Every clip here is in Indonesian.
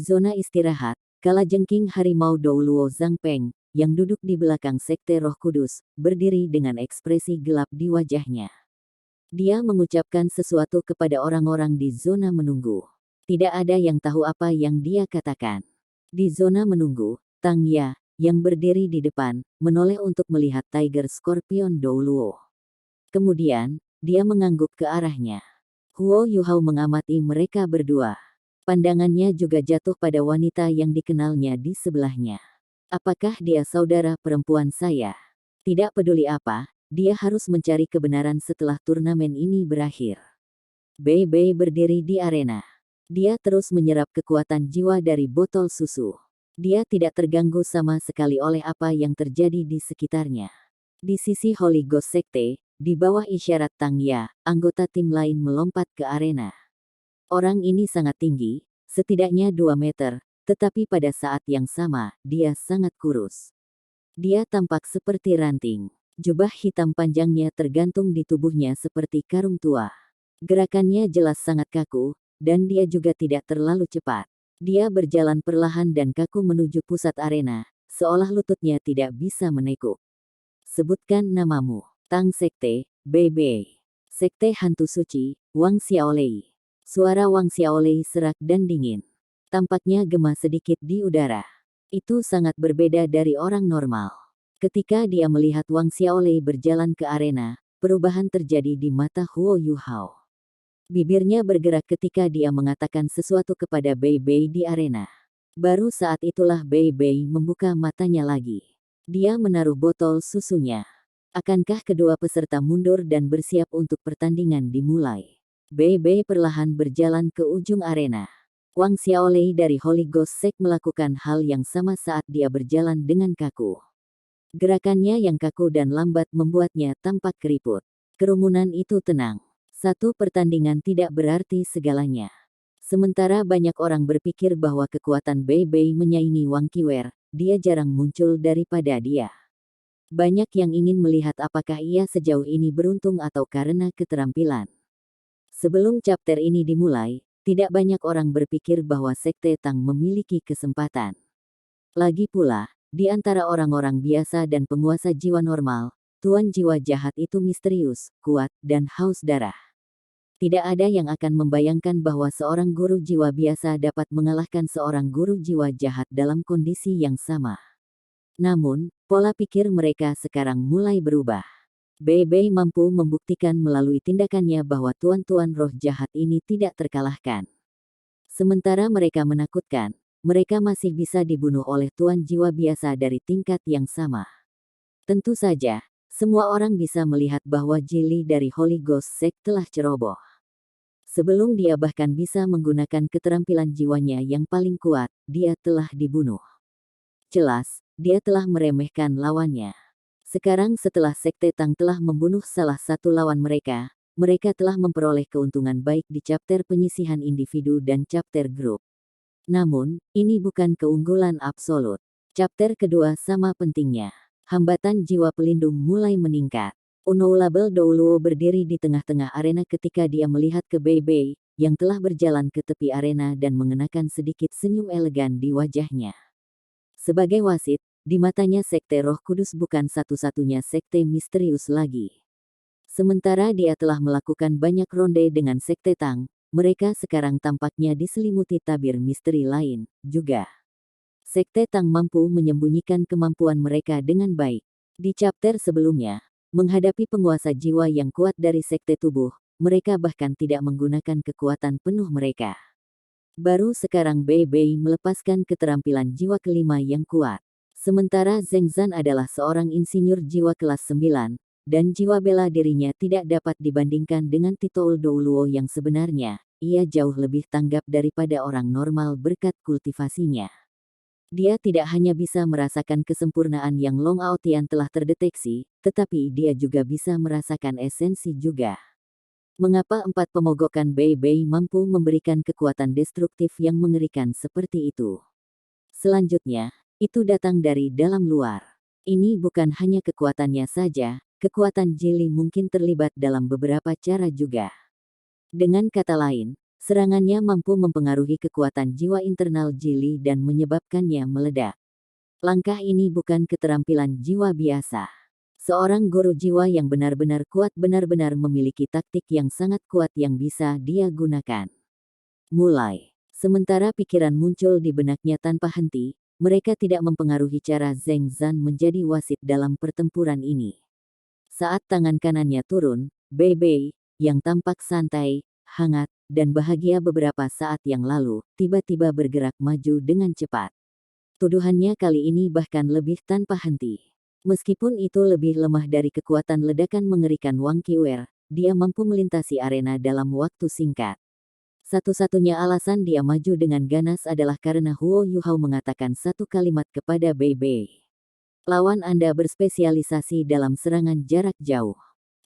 zona istirahat, kalajengking harimau Douluo Zhangpeng, yang duduk di belakang Sekte Roh Kudus, berdiri dengan ekspresi gelap di wajahnya. Dia mengucapkan sesuatu kepada orang-orang di zona menunggu. Tidak ada yang tahu apa yang dia katakan. Di zona menunggu, Tang Ya, yang berdiri di depan, menoleh untuk melihat Tiger Scorpion Douluo. Kemudian, dia mengangguk ke arahnya. Huo Yuhao mengamati mereka berdua. Pandangannya juga jatuh pada wanita yang dikenalnya di sebelahnya. Apakah dia saudara perempuan saya? Tidak peduli apa, dia harus mencari kebenaran setelah turnamen ini berakhir. Bei Bei berdiri di arena. Dia terus menyerap kekuatan jiwa dari botol susu. Dia tidak terganggu sama sekali oleh apa yang terjadi di sekitarnya. Di sisi Holy Ghost Sekte, di bawah isyarat Tang Ya, anggota tim lain melompat ke arena. Orang ini sangat tinggi, setidaknya 2 meter, tetapi pada saat yang sama, dia sangat kurus. Dia tampak seperti ranting. Jubah hitam panjangnya tergantung di tubuhnya seperti karung tua. Gerakannya jelas sangat kaku, dan dia juga tidak terlalu cepat. Dia berjalan perlahan dan kaku menuju pusat arena, seolah lututnya tidak bisa menekuk. Sebutkan namamu. Tang Sekte, Bei Bei. Sekte Hantu Suci, Wang Xiaolei. Suara Wang Xiaolei serak dan dingin. Tampaknya gema sedikit di udara. Itu sangat berbeda dari orang normal. Ketika dia melihat Wang Xiaolei berjalan ke arena, perubahan terjadi di mata Huo Yuhao. Bibirnya bergerak ketika dia mengatakan sesuatu kepada Bei Bei di arena. Baru saat itulah Bei Bei membuka matanya lagi. Dia menaruh botol susunya. Akankah kedua peserta mundur dan bersiap untuk pertandingan dimulai? Bei Bei perlahan berjalan ke ujung arena. Wang Xiaolei dari Holy Ghost Sect melakukan hal yang sama saat dia berjalan dengan kaku. Gerakannya yang kaku dan lambat membuatnya tampak keriput. Kerumunan itu tenang. Satu pertandingan tidak berarti segalanya. Sementara banyak orang berpikir bahwa kekuatan Bei Bei menyaingi Wang Qiwer, dia jarang muncul daripada dia. Banyak yang ingin melihat apakah ia sejauh ini beruntung atau karena keterampilan. Sebelum chapter ini dimulai, tidak banyak orang berpikir bahwa Sekte Tang memiliki kesempatan. Lagi pula, di antara orang-orang biasa dan penguasa jiwa normal, tuan jiwa jahat itu misterius, kuat, dan haus darah. Tidak ada yang akan membayangkan bahwa seorang guru jiwa biasa dapat mengalahkan seorang guru jiwa jahat dalam kondisi yang sama. Namun, pola pikir mereka sekarang mulai berubah. Bei Bei mampu membuktikan melalui tindakannya bahwa tuan-tuan roh jahat ini tidak terkalahkan. Sementara mereka menakutkan, mereka masih bisa dibunuh oleh tuan jiwa biasa dari tingkat yang sama. Tentu saja, semua orang bisa melihat bahwa Jili dari Holy Ghost Sect telah ceroboh. Sebelum dia bahkan bisa menggunakan keterampilan jiwanya yang paling kuat, dia telah dibunuh. Jelas, dia telah meremehkan lawannya. Sekarang setelah Sekte Tang telah membunuh salah satu lawan mereka, mereka telah memperoleh keuntungan baik di chapter penyisihan individu dan chapter grup. Namun, ini bukan keunggulan absolut. Chapter kedua sama pentingnya. Hambatan jiwa pelindung mulai meningkat. Unknowable Douluo berdiri di tengah-tengah arena ketika dia melihat ke Bei Bei, yang telah berjalan ke tepi arena dan mengenakan sedikit senyum elegan di wajahnya. Sebagai wasit, di matanya Sekte Roh Kudus bukan satu-satunya sekte misterius lagi. Sementara dia telah melakukan banyak ronde dengan Sekte Tang, mereka sekarang tampaknya diselimuti tabir misteri lain, juga. Sekte Tang mampu menyembunyikan kemampuan mereka dengan baik. Di chapter sebelumnya, menghadapi penguasa jiwa yang kuat dari Sekte Tubuh, mereka bahkan tidak menggunakan kekuatan penuh mereka. Baru sekarang Bei Bei melepaskan keterampilan jiwa kelima yang kuat. Sementara Zheng Zhan adalah seorang insinyur jiwa kelas 9, dan jiwa bela dirinya tidak dapat dibandingkan dengan Titoul Douluo yang sebenarnya. Ia jauh lebih tanggap daripada orang normal berkat kultivasinya. Dia tidak hanya bisa merasakan kesempurnaan yang Long Aotian telah terdeteksi, tetapi dia juga bisa merasakan esensi juga. Mengapa 4 pemogokan Bei Bei mampu memberikan kekuatan destruktif yang mengerikan seperti itu? Selanjutnya, itu datang dari dalam luar. Ini bukan hanya kekuatannya saja, kekuatan Jili mungkin terlibat dalam beberapa cara juga. Dengan kata lain, Serangannya mampu mempengaruhi kekuatan jiwa internal Jili dan menyebabkannya meledak. Langkah ini bukan keterampilan jiwa biasa. Seorang guru jiwa yang benar-benar kuat benar-benar memiliki taktik yang sangat kuat yang bisa dia gunakan. Mulai. Sementara pikiran muncul di benaknya tanpa henti, mereka tidak mempengaruhi cara Zheng Zan menjadi wasit dalam pertempuran ini. Saat tangan kanannya turun, Bei Bei, yang tampak santai, hangat, dan bahagia beberapa saat yang lalu, tiba-tiba bergerak maju dengan cepat. Tuduhannya kali ini bahkan lebih tanpa henti. Meskipun itu lebih lemah dari kekuatan ledakan mengerikan Wang Qiwer, dia mampu melintasi arena dalam waktu singkat. Satu-satunya alasan dia maju dengan ganas adalah karena Huo Yuhao mengatakan satu kalimat kepada Bei Bei. Lawan Anda berspesialisasi dalam serangan jarak jauh.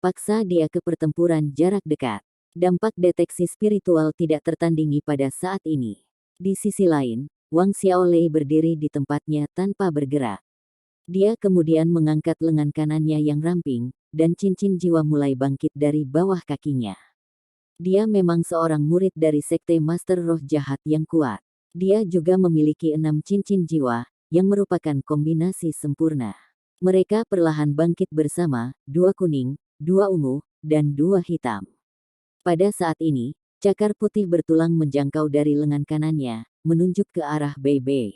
Paksa dia ke pertempuran jarak dekat. Dampak deteksi spiritual tidak tertandingi pada saat ini. Di sisi lain, Wang Xiaolei berdiri di tempatnya tanpa bergerak. Dia kemudian mengangkat lengan kanannya yang ramping, dan cincin jiwa mulai bangkit dari bawah kakinya. Dia memang seorang murid dari Sekte Master Roh Jahat yang kuat. Dia juga memiliki 6 cincin jiwa, yang merupakan kombinasi sempurna. Mereka perlahan bangkit bersama, 2 kuning, 2 ungu, dan 2 hitam. Pada saat ini, cakar putih bertulang menjangkau dari lengan kanannya, menunjuk ke arah Bei Bei.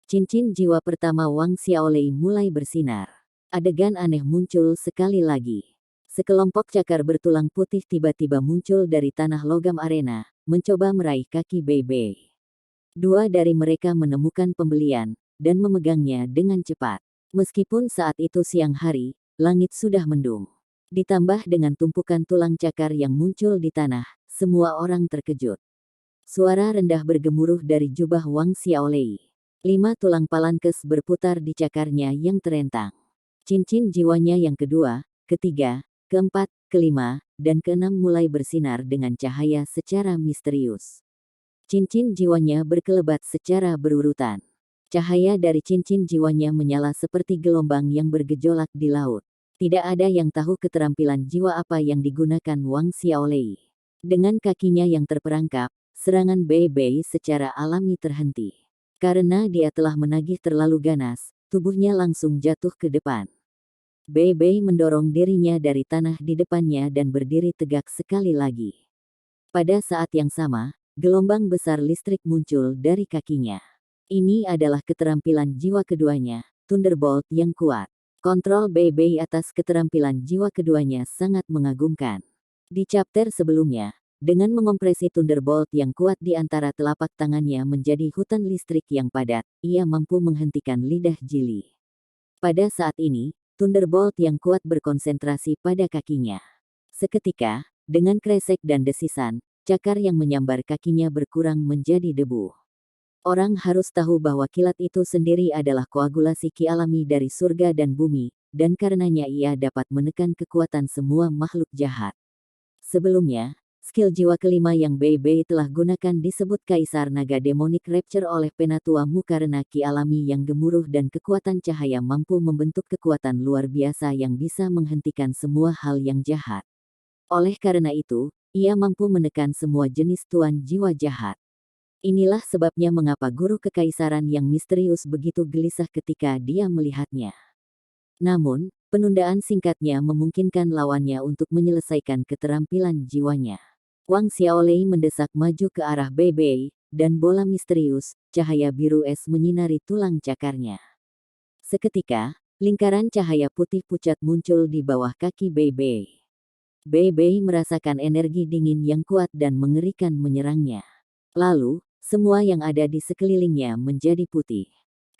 Cincin jiwa pertama Wang Xiaolei mulai bersinar. Adegan aneh muncul sekali lagi. Sekelompok cakar bertulang putih tiba-tiba muncul dari tanah logam arena, mencoba meraih kaki Bei Bei. 2 dari mereka menemukan pembelian, dan memegangnya dengan cepat. Meskipun saat itu siang hari, langit sudah mendung. Ditambah dengan tumpukan tulang cakar yang muncul di tanah, semua orang terkejut. Suara rendah bergemuruh dari jubah Wang Xiaolei. 5 tulang palankes berputar di cakarnya yang terentang. Cincin jiwanya yang kedua, ketiga, keempat, kelima, dan keenam mulai bersinar dengan cahaya secara misterius. Cincin jiwanya berkelebat secara berurutan. Cahaya dari cincin jiwanya menyala seperti gelombang yang bergejolak di laut. Tidak ada yang tahu keterampilan jiwa apa yang digunakan Wang Xiaolei. Dengan kakinya yang terperangkap, serangan Bei Bei secara alami terhenti. Karena dia telah menagih terlalu ganas, tubuhnya langsung jatuh ke depan. Bei Bei mendorong dirinya dari tanah di depannya dan berdiri tegak sekali lagi. Pada saat yang sama, gelombang besar listrik muncul dari kakinya. Ini adalah keterampilan jiwa keduanya, Thunderbolt yang kuat. Kontrol Bei Bei atas keterampilan jiwa keduanya sangat mengagumkan. Di chapter sebelumnya, dengan mengompresi Thunderbolt yang kuat di antara telapak tangannya menjadi hutan listrik yang padat, ia mampu menghentikan lidah Jili. Pada saat ini, Thunderbolt yang kuat berkonsentrasi pada kakinya. Seketika, dengan kresek dan desisan, cakar yang menyambar kakinya berkurang menjadi debu. Orang harus tahu bahwa kilat itu sendiri adalah koagulasi ki alami dari surga dan bumi, dan karenanya ia dapat menekan kekuatan semua makhluk jahat. Sebelumnya, skill jiwa kelima yang Bei Bei telah gunakan disebut Kaisar Naga Demonic Rapture oleh Penatua Mu karena ki alami yang gemuruh dan kekuatan cahaya mampu membentuk kekuatan luar biasa yang bisa menghentikan semua hal yang jahat. Oleh karena itu, ia mampu menekan semua jenis tuan jiwa jahat. Inilah sebabnya mengapa guru kekaisaran yang misterius begitu gelisah ketika dia melihatnya. Namun, penundaan singkatnya memungkinkan lawannya untuk menyelesaikan keterampilan jiwanya. Wang Xiaolei mendesak maju ke arah Bei Bei, dan bola misterius, cahaya biru es menyinari tulang cakarnya. Seketika, lingkaran cahaya putih pucat muncul di bawah kaki Bei Bei. Bei Bei merasakan energi dingin yang kuat dan mengerikan menyerangnya. Lalu, semua yang ada di sekelilingnya menjadi putih.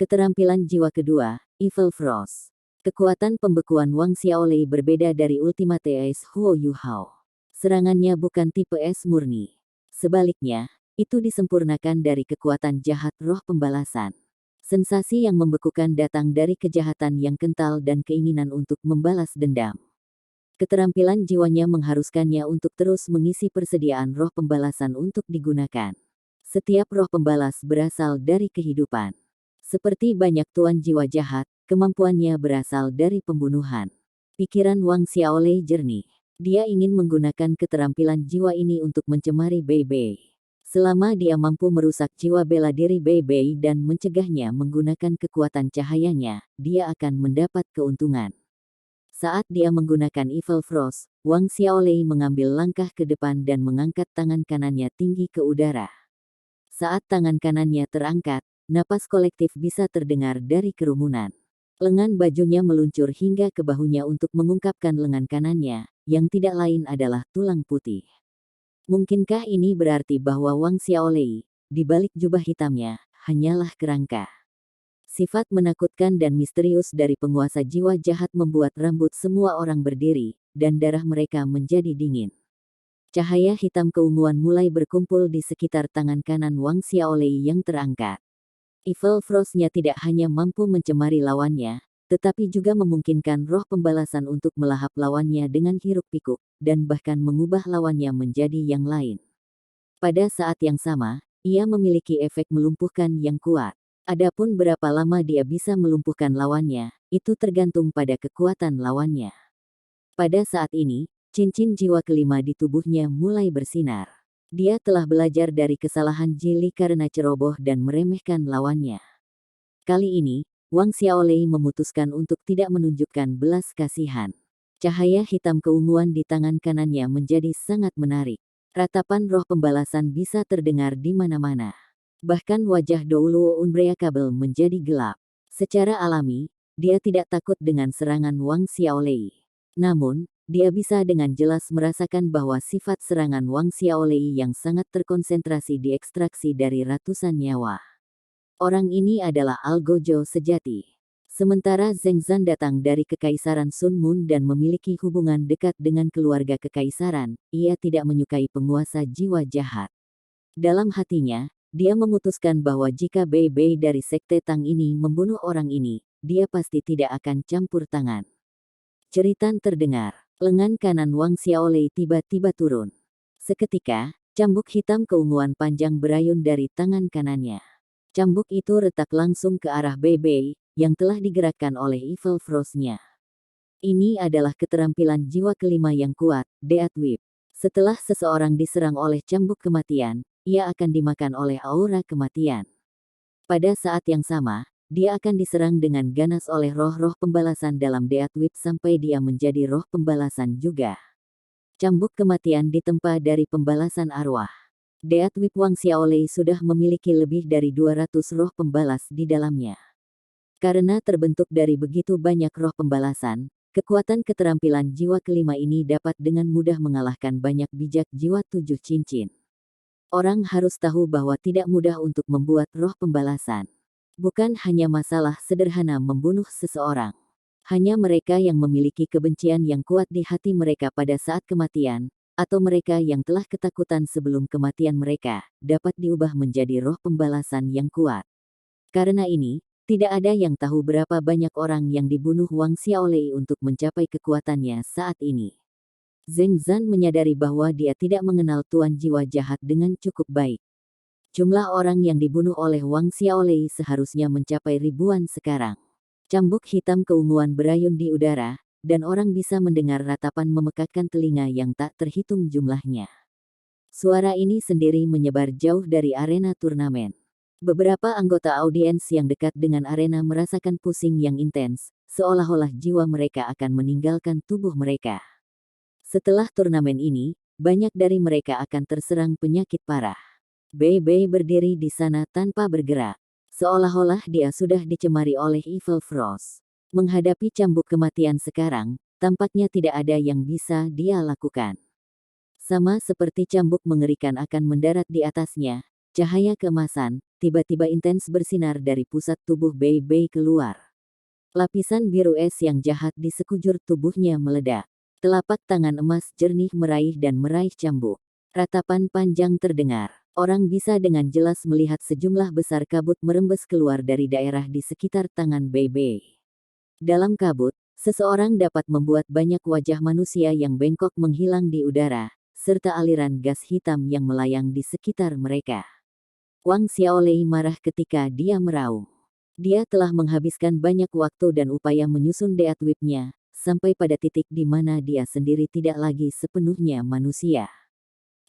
Keterampilan jiwa kedua, Evil Frost. Kekuatan pembekuan Wang Xiaolei berbeda dari Ultimate Ace Huo Yuhao. Serangannya bukan tipe es murni. Sebaliknya, itu disempurnakan dari kekuatan jahat roh pembalasan. Sensasi yang membekukan datang dari kejahatan yang kental dan keinginan untuk membalas dendam. Keterampilan jiwanya mengharuskannya untuk terus mengisi persediaan roh pembalasan untuk digunakan. Setiap roh pembalas berasal dari kehidupan. Seperti banyak tuan jiwa jahat, kemampuannya berasal dari pembunuhan. Pikiran Wang Xiaolei jernih. Dia ingin menggunakan keterampilan jiwa ini untuk mencemari Bei Bei. Selama dia mampu merusak jiwa bela diri Bei Bei dan mencegahnya menggunakan kekuatan cahayanya, dia akan mendapat keuntungan. Saat dia menggunakan Evil Frost, Wang Xiaolei mengambil langkah ke depan dan mengangkat tangan kanannya tinggi ke udara. Saat tangan kanannya terangkat, napas kolektif bisa terdengar dari kerumunan. Lengan bajunya meluncur hingga ke bahunya untuk mengungkapkan lengan kanannya, yang tidak lain adalah tulang putih. Mungkinkah ini berarti bahwa Wang Xiaolei, di balik jubah hitamnya, hanyalah kerangka? Sifat menakutkan dan misterius dari penguasa jiwa jahat membuat rambut semua orang berdiri, dan darah mereka menjadi dingin. Cahaya hitam keunguan mulai berkumpul di sekitar tangan kanan Wang Xiaolei yang terangkat. Evil Frost-nya tidak hanya mampu mencemari lawannya, tetapi juga memungkinkan roh pembalasan untuk melahap lawannya dengan hiruk-pikuk, dan bahkan mengubah lawannya menjadi yang lain. Pada saat yang sama, ia memiliki efek melumpuhkan yang kuat. Adapun berapa lama dia bisa melumpuhkan lawannya, itu tergantung pada kekuatan lawannya. Pada saat ini, cincin jiwa kelima di tubuhnya mulai bersinar. Dia telah belajar dari kesalahan Jili karena ceroboh dan meremehkan lawannya. Kali ini, Wang Xiaolei memutuskan untuk tidak menunjukkan belas kasihan. Cahaya hitam keunguan di tangan kanannya menjadi sangat menarik. Ratapan roh pembalasan bisa terdengar di mana-mana. Bahkan wajah Douluo Unbreakable menjadi gelap. Secara alami, dia tidak takut dengan serangan Wang Xiaolei. Namun, dia bisa dengan jelas merasakan bahwa sifat serangan Wang Xiaolei yang sangat terkonsentrasi diekstraksi dari ratusan nyawa. Orang ini adalah Algojo sejati. Sementara Zheng Zan datang dari Kekaisaran Sun Moon dan memiliki hubungan dekat dengan keluarga kekaisaran, ia tidak menyukai penguasa jiwa jahat. Dalam hatinya, dia memutuskan bahwa jika Bei Bei dari Sekte Tang ini membunuh orang ini, dia pasti tidak akan campur tangan. Jeritan terdengar. Lengan kanan Wang Xiaolei tiba-tiba turun. Seketika, cambuk hitam keunguan panjang berayun dari tangan kanannya. Cambuk itu retak langsung ke arah Bei Bei, yang telah digerakkan oleh Evil Frost-nya. Ini adalah keterampilan jiwa kelima yang kuat, Death Whip. Setelah seseorang diserang oleh cambuk kematian, ia akan dimakan oleh aura kematian. Pada saat yang sama, dia akan diserang dengan ganas oleh roh-roh pembalasan dalam Death Whip sampai dia menjadi roh pembalasan juga. Cambuk kematian ditempa dari pembalasan arwah. Death Whip Wang Xiaolei sudah memiliki lebih dari 200 roh pembalas di dalamnya. Karena terbentuk dari begitu banyak roh pembalasan, kekuatan keterampilan jiwa kelima ini dapat dengan mudah mengalahkan banyak bijak jiwa 7 cincin. Orang harus tahu bahwa tidak mudah untuk membuat roh pembalasan. Bukan hanya masalah sederhana membunuh seseorang. Hanya mereka yang memiliki kebencian yang kuat di hati mereka pada saat kematian, atau mereka yang telah ketakutan sebelum kematian mereka, dapat diubah menjadi roh pembalasan yang kuat. Karena ini, tidak ada yang tahu berapa banyak orang yang dibunuh Wang Xiaolei untuk mencapai kekuatannya saat ini. Zheng Zan menyadari bahwa dia tidak mengenal tuan jiwa jahat dengan cukup baik. Jumlah orang yang dibunuh oleh Wang Xiaolei seharusnya mencapai ribuan sekarang. Cambuk hitam keunguan berayun di udara, dan orang bisa mendengar ratapan memekakkan telinga yang tak terhitung jumlahnya. Suara ini sendiri menyebar jauh dari arena turnamen. Beberapa anggota audiens yang dekat dengan arena merasakan pusing yang intens, seolah-olah jiwa mereka akan meninggalkan tubuh mereka. Setelah turnamen ini, banyak dari mereka akan terserang penyakit parah. Bei Bei berdiri di sana tanpa bergerak. Seolah-olah dia sudah dicemari oleh Evil Frost. Menghadapi cambuk kematian sekarang, tampaknya tidak ada yang bisa dia lakukan. Sama seperti cambuk mengerikan akan mendarat di atasnya, cahaya keemasan, tiba-tiba intens bersinar dari pusat tubuh Bei Bei keluar. Lapisan biru es yang jahat di sekujur tubuhnya meledak. Telapak tangan emas jernih meraih dan meraih cambuk. Ratapan panjang terdengar. Orang bisa dengan jelas melihat sejumlah besar kabut merembes keluar dari daerah di sekitar tangan Bei Bei. Dalam kabut, seseorang dapat membuat banyak wajah manusia yang bengkok menghilang di udara, serta aliran gas hitam yang melayang di sekitar mereka. Wang Xiaolei marah ketika dia meraung. Dia telah menghabiskan banyak waktu dan upaya menyusun Death Whip-nya, sampai pada titik di mana dia sendiri tidak lagi sepenuhnya manusia.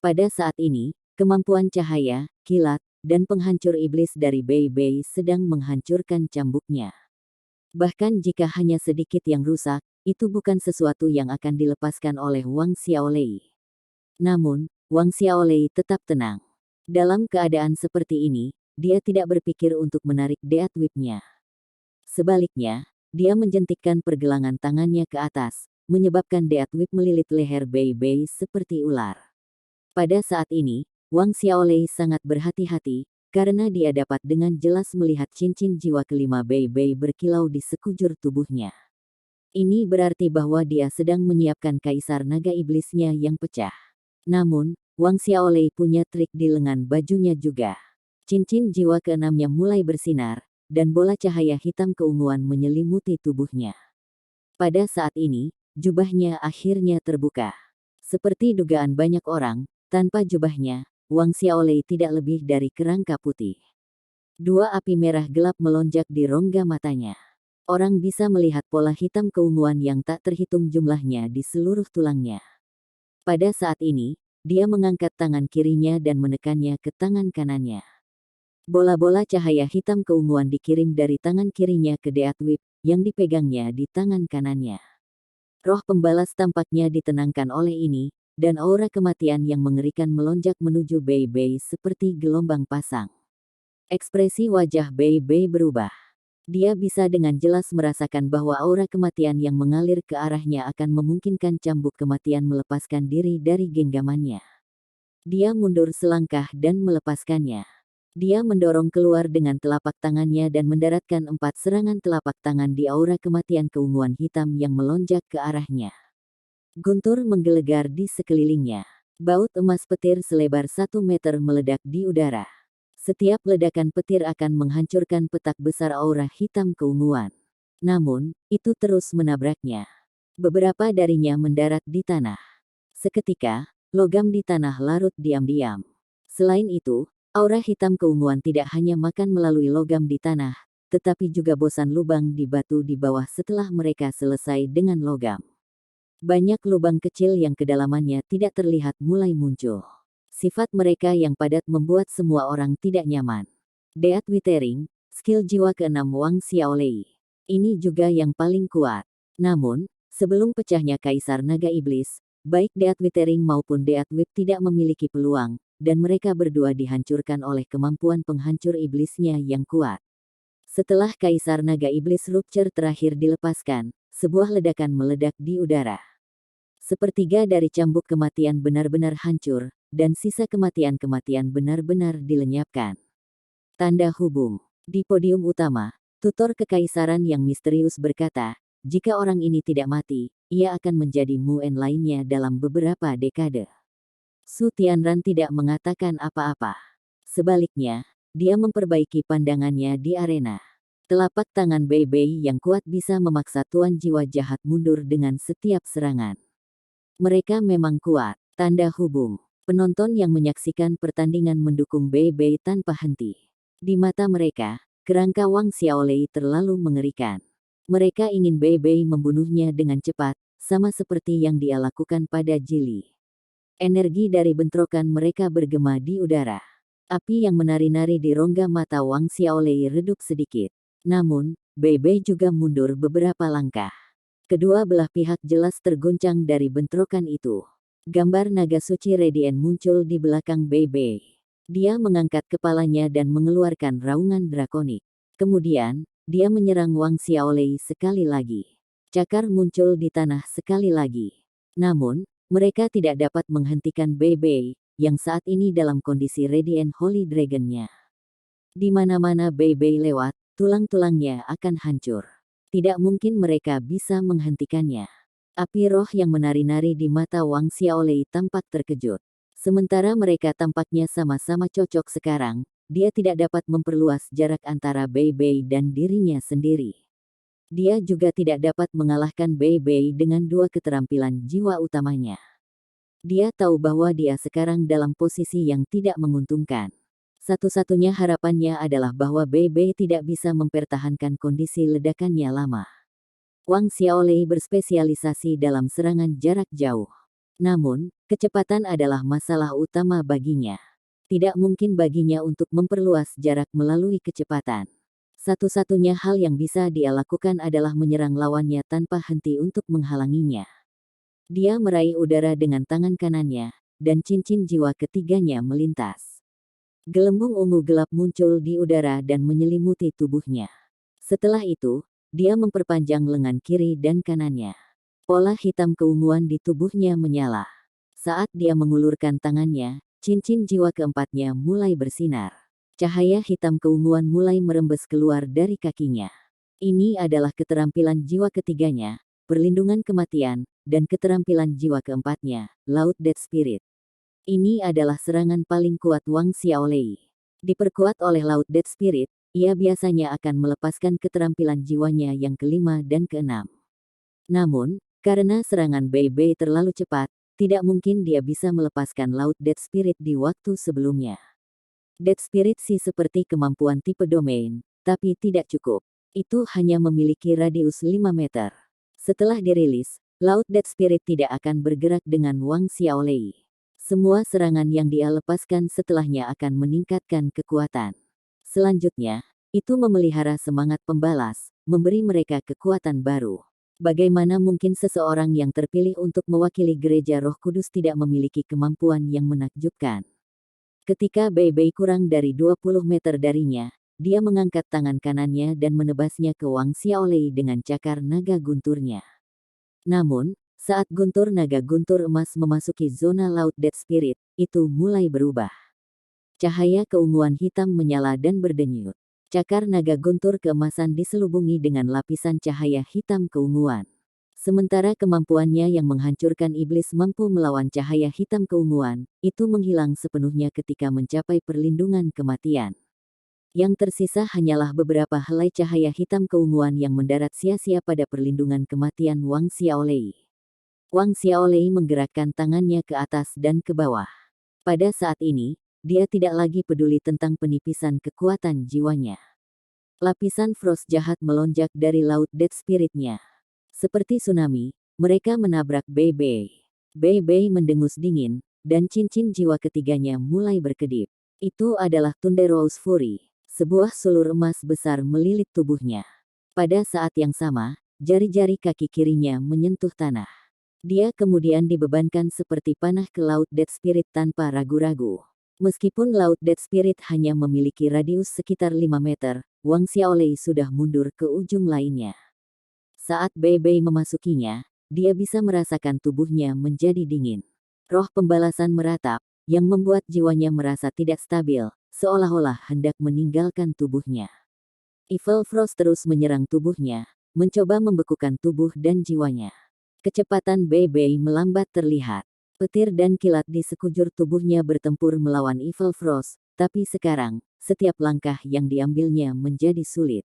Pada saat ini, kemampuan cahaya, kilat, dan penghancur iblis dari Bei Bei sedang menghancurkan cambuknya. Bahkan jika hanya sedikit yang rusak, itu bukan sesuatu yang akan dilepaskan oleh Wang Xiaolei. Namun, Wang Xiaolei tetap tenang. Dalam keadaan seperti ini, dia tidak berpikir untuk menarik Death Whip-nya. Sebaliknya, dia menjentikkan pergelangan tangannya ke atas, menyebabkan Death Whip melilit leher Bei Bei seperti ular. Pada saat ini, Wang Xiaolei sangat berhati-hati, karena dia dapat dengan jelas melihat cincin jiwa kelima Bei Bei berkilau di sekujur tubuhnya. Ini berarti bahwa dia sedang menyiapkan kaisar naga iblisnya yang pecah. Namun, Wang Xiaolei punya trik di lengan bajunya juga. Cincin jiwa keenamnya mulai bersinar, dan bola cahaya hitam keunguan menyelimuti tubuhnya. Pada saat ini, jubahnya akhirnya terbuka. Seperti dugaan banyak orang, tanpa jubahnya, Wang Xiaolei tidak lebih dari kerangka putih. Dua api merah gelap melonjak di rongga matanya. Orang bisa melihat pola hitam keunguan yang tak terhitung jumlahnya di seluruh tulangnya. Pada saat ini, dia mengangkat tangan kirinya dan menekannya ke tangan kanannya. Bola-bola cahaya hitam keunguan dikirim dari tangan kirinya ke Death Whip, yang dipegangnya di tangan kanannya. Roh pembalas tampaknya ditenangkan oleh ini, dan aura kematian yang mengerikan melonjak menuju Bei Bei seperti gelombang pasang. Ekspresi wajah Bei Bei berubah. Dia bisa dengan jelas merasakan bahwa aura kematian yang mengalir ke arahnya akan memungkinkan cambuk kematian melepaskan diri dari genggamannya. Dia mundur selangkah dan melepaskannya. Dia mendorong keluar dengan telapak tangannya dan mendaratkan 4 serangan telapak tangan di aura kematian keunguan hitam yang melonjak ke arahnya. Guntur menggelegar di sekelilingnya. Baut emas petir selebar 1 meter meledak di udara. Setiap ledakan petir akan menghancurkan petak besar aura hitam keunguan. Namun, itu terus menabraknya. Beberapa darinya mendarat di tanah. Seketika, logam di tanah larut diam-diam. Selain itu, aura hitam keunguan tidak hanya makan melalui logam di tanah, tetapi juga bosan lubang di batu di bawah setelah mereka selesai dengan logam. Banyak lubang kecil yang kedalamannya tidak terlihat mulai muncul. Sifat mereka yang padat membuat semua orang tidak nyaman. Death Withering, skill jiwa keenam Wang Xiaolei. Ini juga yang paling kuat. Namun, sebelum pecahnya Kaisar Naga Iblis, baik Death Withering maupun Death Whip tidak memiliki peluang, dan mereka berdua dihancurkan oleh kemampuan penghancur iblisnya yang kuat. Setelah Kaisar Naga Iblis Rupture terakhir dilepaskan, sebuah ledakan meledak di udara. Sepertiga dari cambuk kematian benar-benar hancur, dan sisa kematian-kematian benar-benar dilenyapkan. Tanda hubung. Di podium utama, tutor kekaisaran yang misterius berkata, jika orang ini tidak mati, ia akan menjadi Muen lainnya dalam beberapa dekade. Su Tianran tidak mengatakan apa-apa. Sebaliknya, dia memperbaiki pandangannya di arena. Telapak tangan Bei Bei yang kuat bisa memaksa Tuan Jiwa Jahat mundur dengan setiap serangan. Mereka memang kuat. Tanda hubung. Penonton yang menyaksikan pertandingan mendukung Bei Bei tanpa henti. Di mata mereka, kerangka Wang Xiaolei terlalu mengerikan. Mereka ingin Bei Bei membunuhnya dengan cepat, sama seperti yang dia lakukan pada Jili. Energi dari bentrokan mereka bergema di udara. Api yang menari-nari di rongga mata Wang Xiaolei redup sedikit. Namun, Bei Bei juga mundur beberapa langkah. Kedua belah pihak jelas terguncang dari bentrokan itu. Gambar naga suci Radiant muncul di belakang Bei Bei. Dia mengangkat kepalanya dan mengeluarkan raungan drakonik. Kemudian, dia menyerang Wang Xiaolei sekali lagi. Cakar muncul di tanah sekali lagi. Namun, mereka tidak dapat menghentikan Bei Bei, yang saat ini dalam kondisi Radiant Holy Dragon-nya. Di mana-mana Bei Bei lewat, tulang-tulangnya akan hancur. Tidak mungkin mereka bisa menghentikannya. Api roh yang menari-nari di mata Wang Xiaolei tampak terkejut. Sementara mereka tampaknya sama-sama cocok sekarang, dia tidak dapat memperluas jarak antara Bei Bei dan dirinya sendiri. Dia juga tidak dapat mengalahkan Bei Bei dengan dua keterampilan jiwa utamanya. Dia tahu bahwa dia sekarang dalam posisi yang tidak menguntungkan. Satu-satunya harapannya adalah bahwa Bei Bei tidak bisa mempertahankan kondisi ledakannya lama. Wang Xiaolei berspesialisasi dalam serangan jarak jauh. Namun, kecepatan adalah masalah utama baginya. Tidak mungkin baginya untuk memperluas jarak melalui kecepatan. Satu-satunya hal yang bisa dia lakukan adalah menyerang lawannya tanpa henti untuk menghalanginya. Dia meraih udara dengan tangan kanannya, dan cincin jiwa ketiganya melintas. Gelembung ungu gelap muncul di udara dan menyelimuti tubuhnya. Setelah itu, dia memperpanjang lengan kiri dan kanannya. Pola hitam keunguan di tubuhnya menyala. Saat dia mengulurkan tangannya, cincin jiwa keempatnya mulai bersinar. Cahaya hitam keunguan mulai merembes keluar dari kakinya. Ini adalah keterampilan jiwa ketiganya, perlindungan kematian, dan keterampilan jiwa keempatnya, Laut Dead Spirit. Ini adalah serangan paling kuat Wang Xiaolei. Diperkuat oleh Laut Dead Spirit, ia biasanya akan melepaskan keterampilan jiwanya yang kelima dan keenam. Namun, karena serangan Bei Bei terlalu cepat, tidak mungkin dia bisa melepaskan Laut Dead Spirit di waktu sebelumnya. Dead Spirit sih seperti kemampuan tipe domain, tapi tidak cukup. Itu hanya memiliki radius 5 meter. Setelah dirilis, Laut Dead Spirit tidak akan bergerak dengan Wang Xiaolei. Semua serangan yang dia lepaskan setelahnya akan meningkatkan kekuatan. Selanjutnya, itu memelihara semangat pembalas, memberi mereka kekuatan baru. Bagaimana mungkin seseorang yang terpilih untuk mewakili gereja Roh Kudus tidak memiliki kemampuan yang menakjubkan? Ketika Bei Bei kurang dari 20 meter darinya, dia mengangkat tangan kanannya dan menebasnya ke Wang Xiaolei dengan cakar naga gunturnya. Namun, saat guntur naga guntur emas memasuki zona Laut Dead Spirit, itu mulai berubah. Cahaya keunguan hitam menyala dan berdenyut. Cakar naga guntur keemasan diselubungi dengan lapisan cahaya hitam keunguan. Sementara kemampuannya yang menghancurkan iblis mampu melawan cahaya hitam keunguan, itu menghilang sepenuhnya ketika mencapai perlindungan kematian. Yang tersisa hanyalah beberapa helai cahaya hitam keunguan yang mendarat sia-sia pada perlindungan kematian Wang Xiaolei. Wang Xiaolei menggerakkan tangannya ke atas dan ke bawah. Pada saat ini, dia tidak lagi peduli tentang penipisan kekuatan jiwanya. Lapisan frost jahat melonjak dari Laut Dead Spirit-nya. Seperti tsunami, mereka menabrak Bei Bei. Bei Bei mendengus dingin, dan cincin jiwa ketiganya mulai berkedip. Itu adalah Thunderous Fury. Sebuah sulur emas besar melilit tubuhnya. Pada saat yang sama, jari-jari kaki kirinya menyentuh tanah. Dia kemudian dibebankan seperti panah ke Laut Dead Spirit tanpa ragu-ragu. Meskipun Laut Dead Spirit hanya memiliki radius sekitar 5 meter, Wang Xiaolei sudah mundur ke ujung lainnya. Saat Bei Bei memasukinya, dia bisa merasakan tubuhnya menjadi dingin. Roh pembalasan meratap, yang membuat jiwanya merasa tidak stabil, seolah-olah hendak meninggalkan tubuhnya. Evil Frost terus menyerang tubuhnya, mencoba membekukan tubuh dan jiwanya. Kecepatan Bei Bei melambat terlihat. Petir dan kilat di sekujur tubuhnya bertempur melawan Evil Frost, tapi sekarang, setiap langkah yang diambilnya menjadi sulit.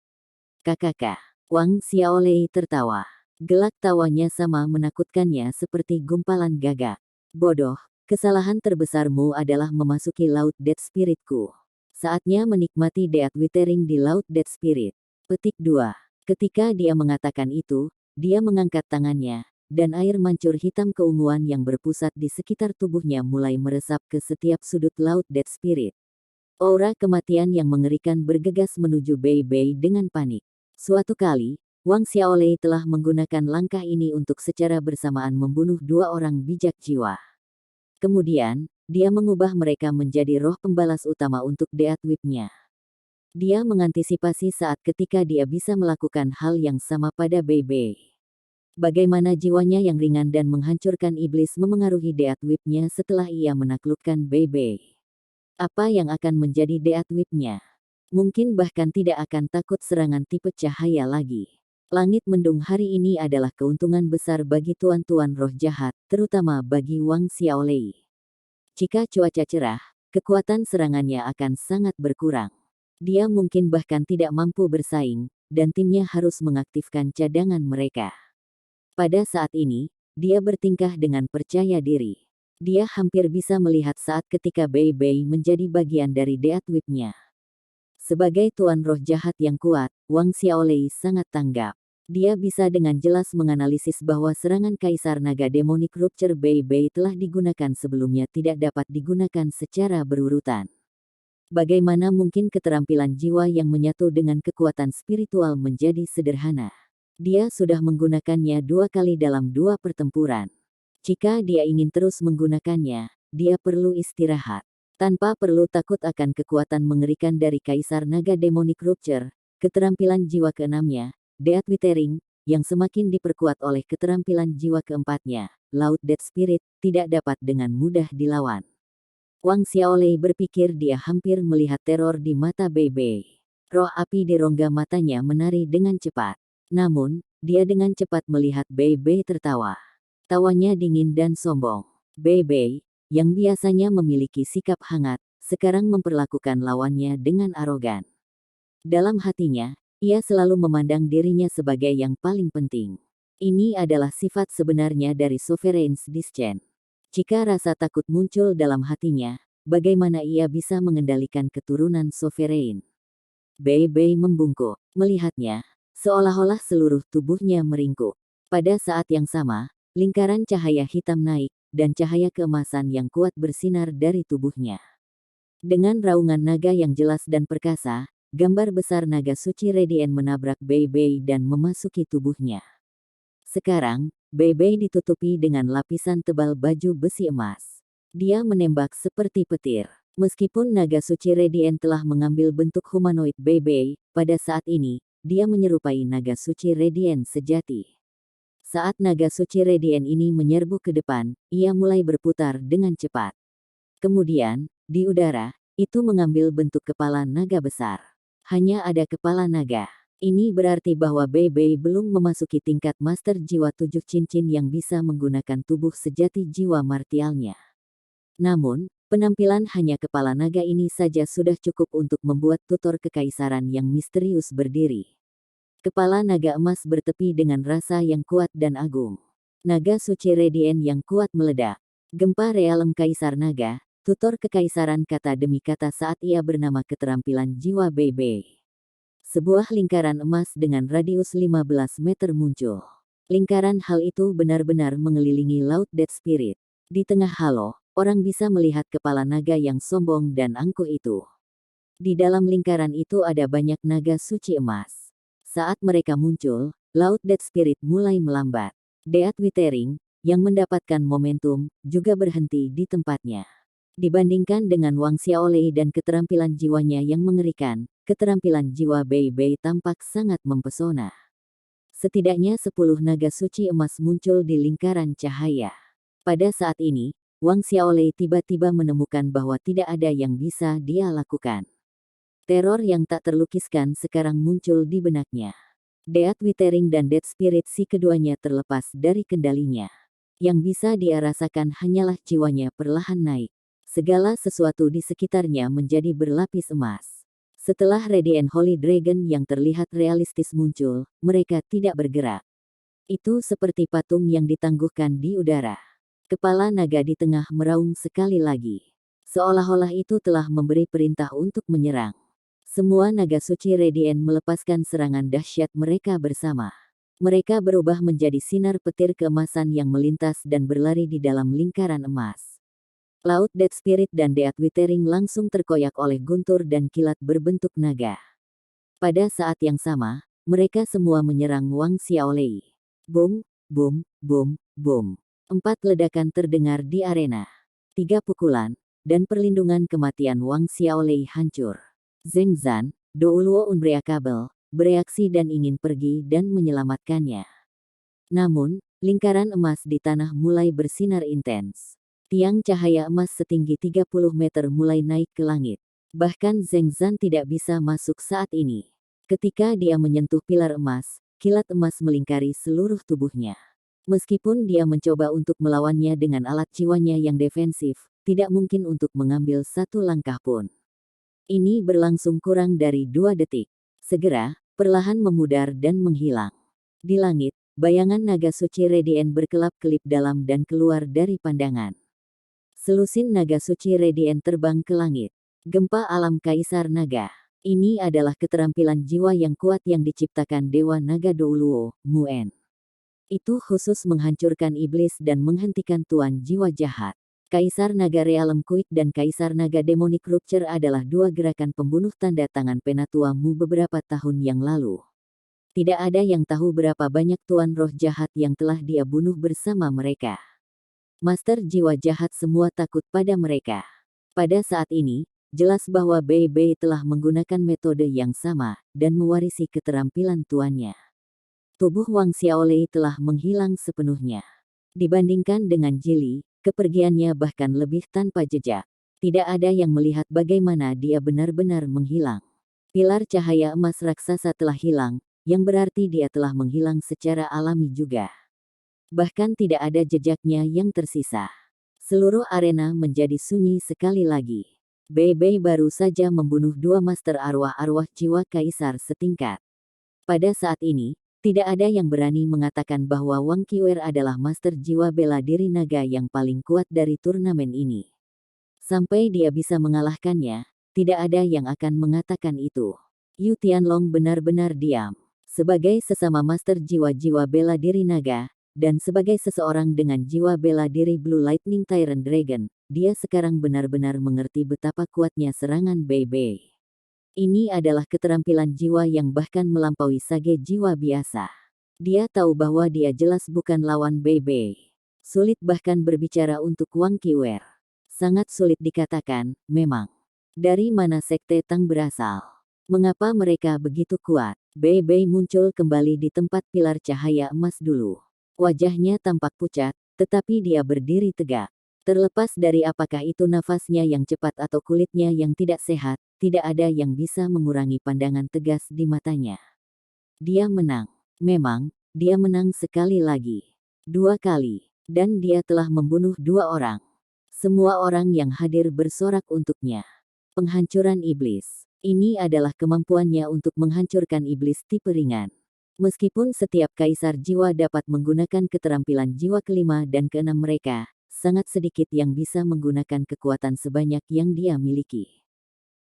Kakak. Wang Xiaolei tertawa. Gelak tawanya sama menakutkannya seperti gumpalan gagak. Bodoh, kesalahan terbesarmu adalah memasuki Laut Dead Spiritku. Saatnya menikmati Death Withering di Laut Dead Spirit. Petik 2. Ketika dia mengatakan itu, dia mengangkat tangannya, dan air mancur hitam keunguan yang berpusat di sekitar tubuhnya mulai meresap ke setiap sudut Laut Dead Spirit. Aura kematian yang mengerikan bergegas menuju Bei Bei dengan panik. Suatu kali, Wang Xiaolei telah menggunakan langkah ini untuk secara bersamaan membunuh 2 orang bijak jiwa. Kemudian, dia mengubah mereka menjadi roh pembalas utama untuk Death Whip-nya. Dia mengantisipasi saat ketika dia bisa melakukan hal yang sama pada Bei Bei. Bagaimana jiwanya yang ringan dan menghancurkan iblis memengaruhi Death Whip-nya setelah ia menaklukkan Bei Bei. Apa yang akan menjadi Death Whip-nya? Mungkin bahkan tidak akan takut serangan tipe cahaya lagi. Langit mendung hari ini adalah keuntungan besar bagi tuan-tuan roh jahat, terutama bagi Wang Xiaolei. Jika cuaca cerah, kekuatan serangannya akan sangat berkurang. Dia mungkin bahkan tidak mampu bersaing, dan timnya harus mengaktifkan cadangan mereka. Pada saat ini, dia bertingkah dengan percaya diri. Dia hampir bisa melihat saat ketika Bei Bei menjadi bagian dari Death Whip-nya. Sebagai tuan roh jahat yang kuat, Wang Xiaolei sangat tanggap. Dia bisa dengan jelas menganalisis bahwa serangan Kaisar Naga Demonic Rupture Bei Bei telah digunakan sebelumnya tidak dapat digunakan secara berurutan. Bagaimana mungkin keterampilan jiwa yang menyatu dengan kekuatan spiritual menjadi sederhana? Dia sudah menggunakannya 2 kali dalam 2 pertempuran. Jika dia ingin terus menggunakannya, dia perlu istirahat. Tanpa perlu takut akan kekuatan mengerikan dari Kaisar Naga Demonic Rupture, keterampilan jiwa keenamnya, Death Withering, yang semakin diperkuat oleh keterampilan jiwa keempatnya, Laut Death Spirit, tidak dapat dengan mudah dilawan. Wang Xiaolei berpikir dia hampir melihat teror di mata Bei Bei. Roh api di rongga matanya menari dengan cepat. Namun, dia dengan cepat melihat Bei Bei tertawa. Tawanya dingin dan sombong. Bei Bei, yang biasanya memiliki sikap hangat, sekarang memperlakukan lawannya dengan arogan. Dalam hatinya, ia selalu memandang dirinya sebagai yang paling penting. Ini adalah sifat sebenarnya dari Sovereign Discent. Jika rasa takut muncul dalam hatinya, bagaimana ia bisa mengendalikan keturunan Sovereign? Bei Bei membungkuk, melihatnya, seolah-olah seluruh tubuhnya meringkuk. Pada saat yang sama, lingkaran cahaya hitam naik, dan cahaya keemasan yang kuat bersinar dari tubuhnya. Dengan raungan naga yang jelas dan perkasa, gambar besar naga suci Radiant menabrak Bei Bei dan memasuki tubuhnya. Sekarang, Bei Bei ditutupi dengan lapisan tebal baju besi emas. Dia menembak seperti petir. Meskipun naga suci Radiant telah mengambil bentuk humanoid Bei Bei, pada saat ini, dia menyerupai naga suci Radiant sejati. Saat naga suci Radiant ini menyerbu ke depan, ia mulai berputar dengan cepat. Kemudian, di udara, itu mengambil bentuk kepala naga besar. Hanya ada kepala naga. Ini berarti bahwa Bei Bei belum memasuki tingkat master jiwa 7 cincin yang bisa menggunakan tubuh sejati jiwa martialnya. Namun, penampilan hanya kepala naga ini saja sudah cukup untuk membuat tutor kekaisaran yang misterius berdiri. Kepala naga emas bertepi dengan rasa yang kuat dan agung. Naga suci Radiant yang kuat meledak. Gempa realem Kaisar Naga, tutor kekaisaran kata demi kata saat ia bernama keterampilan jiwa Bei Bei. Sebuah lingkaran emas dengan radius 15 meter muncul. Lingkaran hal itu benar-benar mengelilingi Laut Death Spirit. Di tengah halo, orang bisa melihat kepala naga yang sombong dan angkuh itu. Di dalam lingkaran itu ada banyak naga suci emas. Saat mereka muncul, Laut Death Spirit mulai melambat. Death Withering, yang mendapatkan momentum, juga berhenti di tempatnya. Dibandingkan dengan Wang Xiaolei dan keterampilan jiwanya yang mengerikan, keterampilan jiwa Bei Bei tampak sangat mempesona. Setidaknya 10 naga suci emas muncul di lingkaran cahaya. Pada saat ini, Wang Xiaolei tiba-tiba menemukan bahwa tidak ada yang bisa dia lakukan. Teror yang tak terlukiskan sekarang muncul di benaknya. Death Withering dan Death Spirit si keduanya terlepas dari kendalinya. Yang bisa dia rasakan hanyalah jiwanya perlahan naik. Segala sesuatu di sekitarnya menjadi berlapis emas. Setelah Radiant Holy Dragon yang terlihat realistis muncul, mereka tidak bergerak. Itu seperti patung yang ditangguhkan di udara. Kepala naga di tengah meraung sekali lagi. Seolah-olah itu telah memberi perintah untuk menyerang. Semua naga suci Radiant melepaskan serangan dahsyat mereka bersama. Mereka berubah menjadi sinar petir keemasan yang melintas dan berlari di dalam lingkaran emas. Laut Death Spirit dan Death Withering langsung terkoyak oleh guntur dan kilat berbentuk naga. Pada saat yang sama, mereka semua menyerang Wang Xiaolei. Boom, boom, boom, boom. 4 ledakan terdengar di arena. 3 pukulan, dan perlindungan kematian Wang Xiaolei hancur. Zheng Zan, Douluo Unbreakable, bereaksi dan ingin pergi dan menyelamatkannya. Namun, lingkaran emas di tanah mulai bersinar intens. Tiang cahaya emas setinggi 30 meter mulai naik ke langit. Bahkan Zheng Zan tidak bisa masuk saat ini. Ketika dia menyentuh pilar emas, kilat emas melingkari seluruh tubuhnya. Meskipun dia mencoba untuk melawannya dengan alat jiwanya yang defensif, tidak mungkin untuk mengambil satu langkah pun. Ini berlangsung kurang dari 2 detik. Segera, perlahan memudar dan menghilang. Di langit, bayangan naga suci Radiant berkelap-kelip dalam dan keluar dari pandangan. Selusin naga suci Radiant terbang ke langit. Gempa alam Kaisar Naga. Ini adalah keterampilan jiwa yang kuat yang diciptakan Dewa Naga Douluo, Muen. Itu khusus menghancurkan iblis dan menghentikan tuan jiwa jahat. Kaisar Naga Realem Kuik dan Kaisar Naga Demonic Rupture adalah dua gerakan pembunuh tanda tangan Penatua Mu beberapa tahun yang lalu. Tidak ada yang tahu berapa banyak tuan roh jahat yang telah dia bunuh bersama mereka. Master jiwa jahat semua takut pada mereka. Pada saat ini, jelas bahwa Bei Bei telah menggunakan metode yang sama, dan mewarisi keterampilan tuannya. Tubuh Wang Xiaolei telah menghilang sepenuhnya. Dibandingkan dengan Jili, kepergiannya bahkan lebih tanpa jejak. Tidak ada yang melihat bagaimana dia benar-benar menghilang. Pilar cahaya emas raksasa telah hilang, yang berarti dia telah menghilang secara alami juga. Bahkan tidak ada jejaknya yang tersisa. Seluruh arena menjadi sunyi sekali lagi. Bei Bei baru saja membunuh dua master arwah-arwah jiwa kaisar setingkat. Pada saat ini, tidak ada yang berani mengatakan bahwa Wang Qiwer adalah master jiwa bela diri naga yang paling kuat dari turnamen ini. Sampai dia bisa mengalahkannya, tidak ada yang akan mengatakan itu. Yu Tianlong benar-benar diam. Sebagai sesama master jiwa-jiwa bela diri naga, dan sebagai seseorang dengan jiwa bela diri Blue Lightning Tyrant Dragon, dia sekarang benar-benar mengerti betapa kuatnya serangan Bei Bei. Ini adalah keterampilan jiwa yang bahkan melampaui sage jiwa biasa. Dia tahu bahwa dia jelas bukan lawan Bei Bei. Sulit bahkan berbicara untuk Wang Qiwer. Sangat sulit dikatakan, memang. Dari mana sekte Tang berasal? Mengapa mereka begitu kuat? Bei Bei muncul kembali di tempat pilar cahaya emas dulu. Wajahnya tampak pucat, tetapi dia berdiri tegak. Terlepas dari apakah itu nafasnya yang cepat atau kulitnya yang tidak sehat, tidak ada yang bisa mengurangi pandangan tegas di matanya. Dia menang. Memang, dia menang sekali lagi. 2 kali. Dan dia telah membunuh 2 orang. Semua orang yang hadir bersorak untuknya. Penghancuran iblis. Ini adalah kemampuannya untuk menghancurkan iblis tipe ringan. Meskipun setiap kaisar jiwa dapat menggunakan keterampilan jiwa kelima dan keenam mereka, sangat sedikit yang bisa menggunakan kekuatan sebanyak yang dia miliki.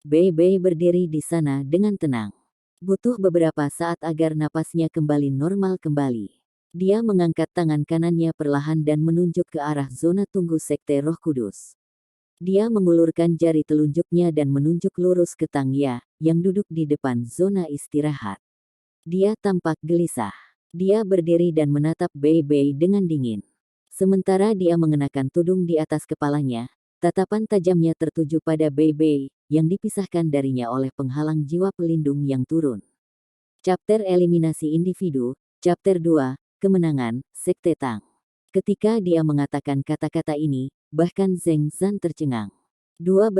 Bei Bei berdiri di sana dengan tenang. Butuh beberapa saat agar napasnya kembali normal kembali. Dia mengangkat tangan kanannya perlahan dan menunjuk ke arah zona tunggu Sekte Roh Kudus. Dia mengulurkan jari telunjuknya dan menunjuk lurus ke Tang Ya, yang duduk di depan zona istirahat. Dia tampak gelisah. Dia berdiri dan menatap Bei Bei dengan dingin. Sementara dia mengenakan tudung di atas kepalanya, tatapan tajamnya tertuju pada Bei Bei, yang dipisahkan darinya oleh penghalang jiwa pelindung yang turun. Chapter Eliminasi Individu, Chapter 2, Kemenangan, Sekte Tang. Ketika dia mengatakan kata-kata ini, bahkan Zheng Zan tercengang. 2-0,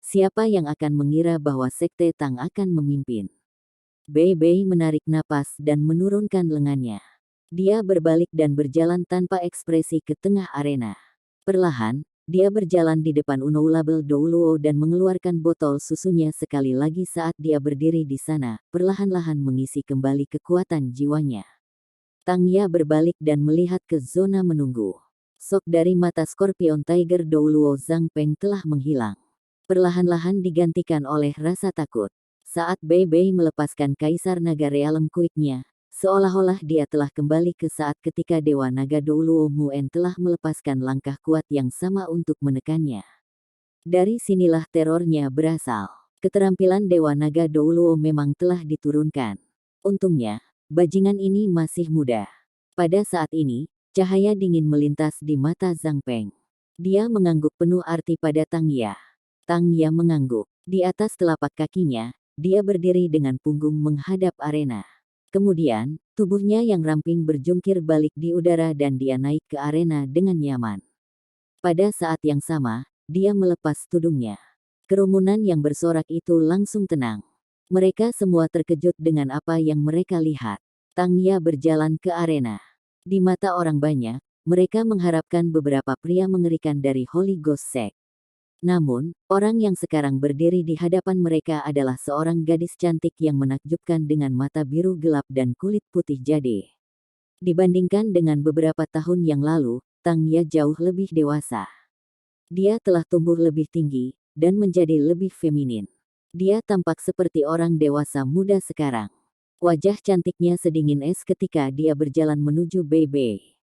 siapa yang akan mengira bahwa Sekte Tang akan memimpin? Bei Bei menarik napas dan menurunkan lengannya. Dia berbalik dan berjalan tanpa ekspresi ke tengah arena. Perlahan, dia berjalan di depan Unoulable Douluo dan mengeluarkan botol susunya sekali lagi saat dia berdiri di sana, perlahan-lahan mengisi kembali kekuatan jiwanya. Tang Ya berbalik dan melihat ke zona menunggu. Sok dari mata Scorpion Tiger Douluo Zhang Peng telah menghilang. Perlahan-lahan digantikan oleh rasa takut. Saat Bei Bei melepaskan Kaisar Naga Realem Kuiknya, seolah-olah dia telah kembali ke saat ketika Dewa Naga Douluo Muen telah melepaskan langkah kuat yang sama untuk menekannya. Dari sinilah terornya berasal. Keterampilan Dewa Naga Douluo memang telah diturunkan. Untungnya, bajingan ini masih muda. Pada saat ini, cahaya dingin melintas di mata Zhang Peng. Dia mengangguk penuh arti pada Tang Ya. Tang Ya mengangguk. Di atas telapak kakinya, dia berdiri dengan punggung menghadap arena. Kemudian, tubuhnya yang ramping berjungkir balik di udara dan dia naik ke arena dengan nyaman. Pada saat yang sama, dia melepas tudungnya. Kerumunan yang bersorak itu langsung tenang. Mereka semua terkejut dengan apa yang mereka lihat. Tang Ya berjalan ke arena. Di mata orang banyak, mereka mengharapkan beberapa pria mengerikan dari Holy Ghost Sect. Namun, orang yang sekarang berdiri di hadapan mereka adalah seorang gadis cantik yang menakjubkan dengan mata biru gelap dan kulit putih jade. Dibandingkan dengan beberapa tahun yang lalu, Tang Ya jauh lebih dewasa. Dia telah tumbuh lebih tinggi, dan menjadi lebih feminin. Dia tampak seperti orang dewasa muda sekarang. Wajah cantiknya sedingin es ketika dia berjalan menuju Bebe.